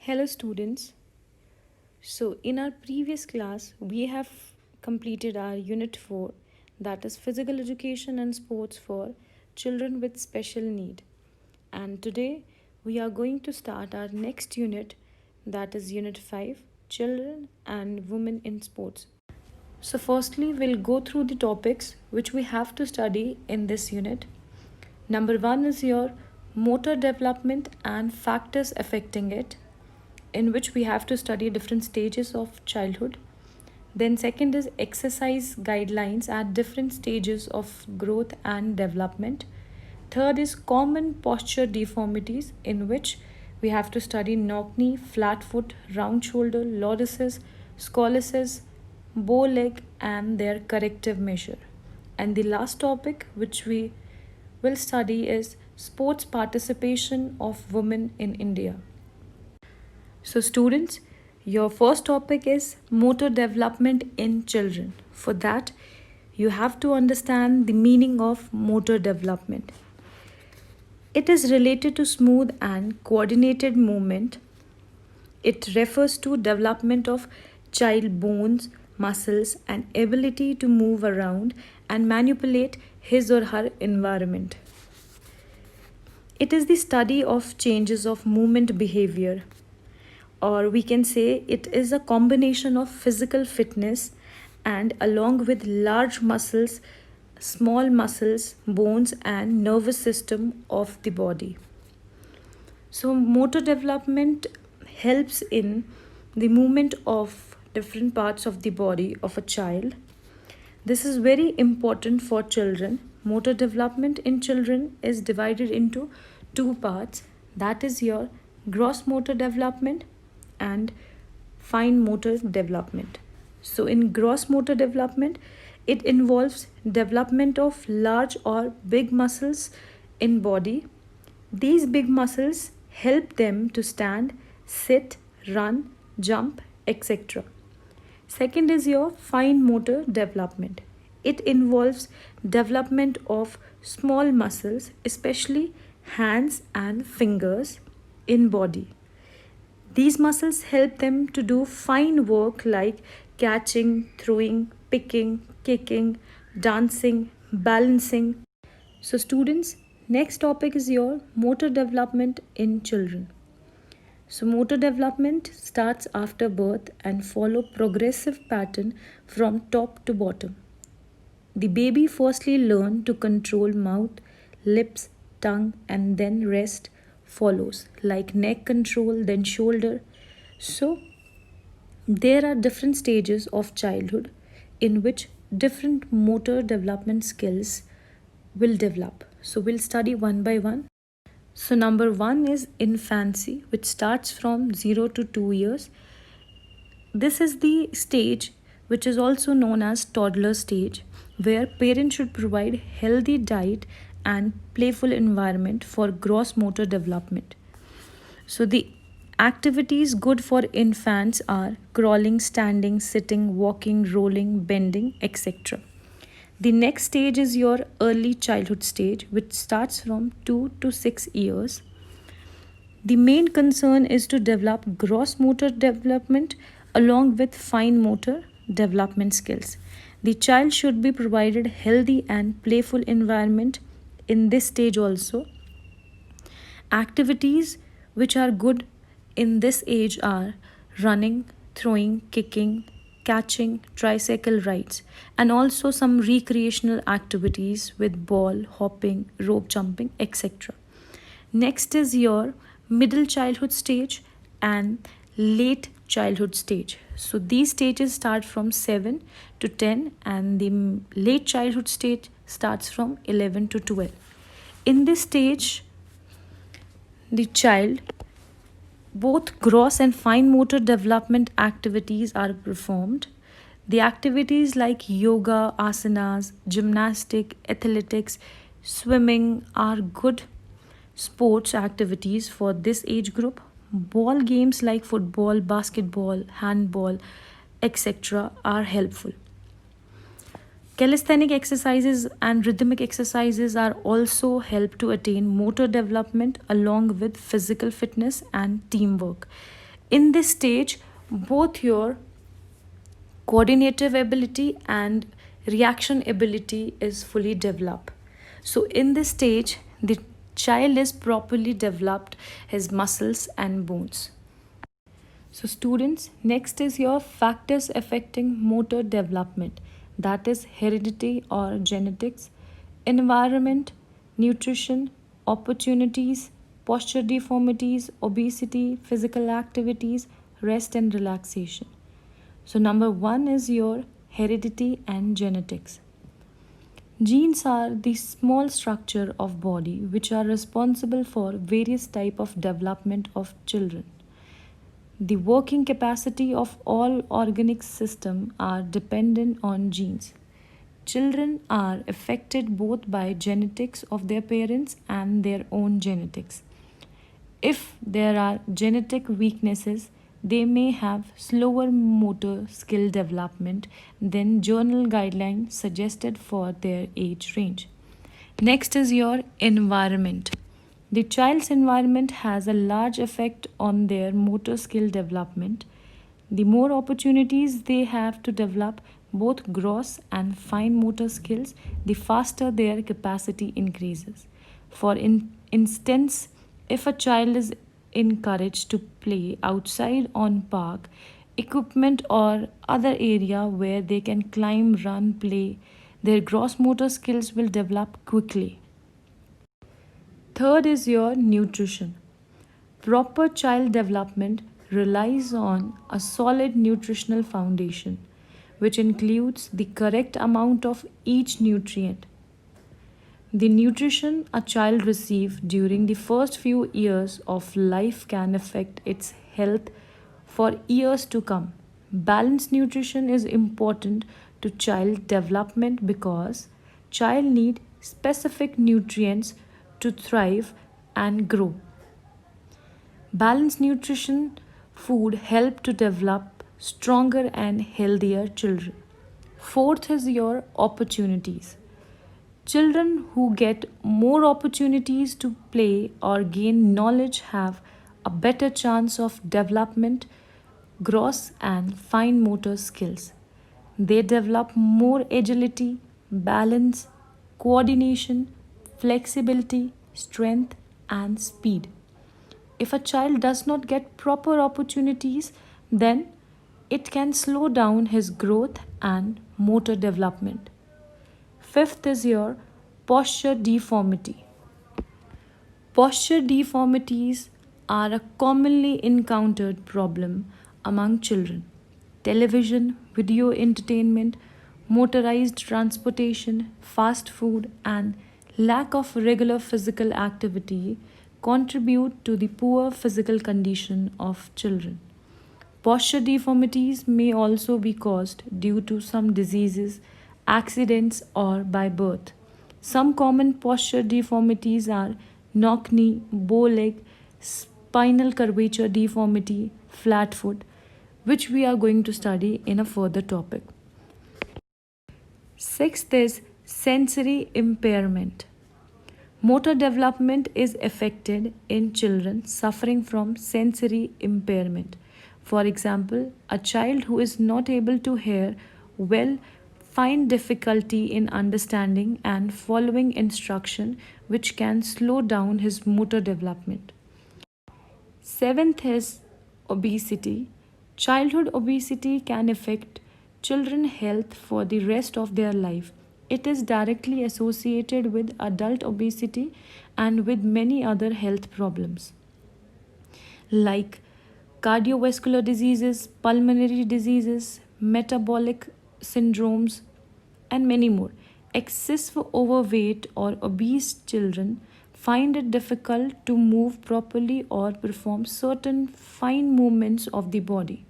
Hello students. So in our previous class we have completed our unit 4, that is physical education and sports for children with special need. And today we are going to start our next unit, that is unit 5, children and women in sports. So firstly we'll go through the topics which we have to study in this unit. Number 1 is your motor development and factors affecting it, in which we have to study different stages of childhood. Then second is exercise guidelines at different stages of growth and development. Third is common posture deformities, in which we have to study knock knee, flat foot, round shoulder, lordosis, scoliosis, bow leg and their corrective measure. And the last topic which we will study is sports participation of women in India. So, students, your first topic is motor development in children. For that, you have to understand the meaning of motor development. It is related to smooth and coordinated movement. It refers to development of child bones, muscles, and ability to move around and manipulate his or her environment. It is the study of changes of movement behavior, or we can say it is a combination of physical fitness and along with large muscles, small muscles, bones and nervous system of the body. So motor development helps in the movement of different parts of the body of a child. This is very important for children. Motor development in children is divided into two parts, that is your gross motor development and fine motor development. So in gross motor development, it involves development of large or big muscles in body. These big muscles help them to stand, sit, run, jump, etc. Second is your fine motor development. It involves development of small muscles, especially hands and fingers in body. These muscles help them to do fine work like catching, throwing, picking, kicking, dancing, balancing. So students, next topic is your motor development in children. So motor development starts after birth and follow progressive pattern from top to bottom. The baby firstly learn to control mouth, lips, tongue and then rest follows, like neck control, then shoulder. So there are different stages of childhood in which different motor development skills will develop. So we'll study one by one. So number 1 is infancy, which starts from 0 to 2 years. This is the stage which is also known as toddler stage, where parents should provide healthy diet and playful environment for gross motor development. So the activities good for infants are crawling, standing, sitting, walking, rolling, bending, etc. The next stage is your early childhood stage, which starts from 2 to 6 years. The main concern is to develop gross motor development along with fine motor development skills. The child should be provided healthy and playful environment in this stage also. Activities which are good in this age are running, throwing, kicking, catching, tricycle rides, and also some recreational activities with ball, hopping, rope jumping, etc. Next is your middle childhood stage and late childhood stage. So these stages start from 7 to 10 and the late childhood stage starts from 11 to 12. In this stage, the child, both gross and fine motor development activities are performed. The activities like yoga, asanas, gymnastic, athletics, swimming are good sports activities for this age group. Ball games like football, basketball, handball, etc. are helpful. Calisthenic exercises and rhythmic exercises are also help to attain motor development along with physical fitness and teamwork. In this stage, both your coordinative ability and reaction ability is fully developed. So, in this stage, the child is properly developed his muscles and bones. So, students, next is your factors affecting motor development, that is, heredity or genetics, environment, nutrition, opportunities, posture deformities, obesity, physical activities, rest and relaxation. So, number one is your heredity and genetics. Genes are the small structure of body which are responsible for various type of development of children. The working capacity of all organic system are dependent on genes. Children are affected both by genetics of their parents and their own genetics. If there are genetic weaknesses, they may have slower motor skill development than journal guidelines suggested for their age range. Next is your environment. The child's environment has a large effect on their motor skill development. The more opportunities they have to develop both gross and fine motor skills, the faster their capacity increases. For instance, if a child is encouraged to play outside on park, equipment or other area where they can climb, run, play, their gross motor skills will develop quickly. Third is your nutrition. Proper child development relies on a solid nutritional foundation, which includes the correct amount of each nutrient. The nutrition a child receives during the first few years of life can affect its health for years to come. Balanced nutrition is important to child development because child need specific nutrients to thrive and grow. Balanced nutrition food help to develop stronger and healthier children. Fourth is your opportunities. Children who get more opportunities to play or gain knowledge have a better chance of development, gross and fine motor skills. They develop more agility, balance, coordination, flexibility, strength, and speed. If a child does not get proper opportunities, then it can slow down his growth and motor development. Fifth is your posture deformity. Posture deformities are a commonly encountered problem among children. Television, video entertainment, motorized transportation, fast food, and lack of regular physical activity contribute to the poor physical condition of children. Posture deformities may also be caused due to some diseases, accidents, or by birth. Some common posture deformities are knock knee, bow leg, spinal curvature deformity, flat foot, which we are going to study in a further topic. Sixth is sensory impairment. Motor development is affected in children suffering from sensory impairment. For example, a child who is not able to hear well find difficulty in understanding and following instruction which can slow down his motor development. Seventh is obesity. Childhood obesity can affect children's health for the rest of their life. It is directly associated with adult obesity and with many other health problems like cardiovascular diseases, pulmonary diseases, metabolic syndromes, and many more. Excessive overweight or obese children find it difficult to move properly or perform certain fine movements of the body.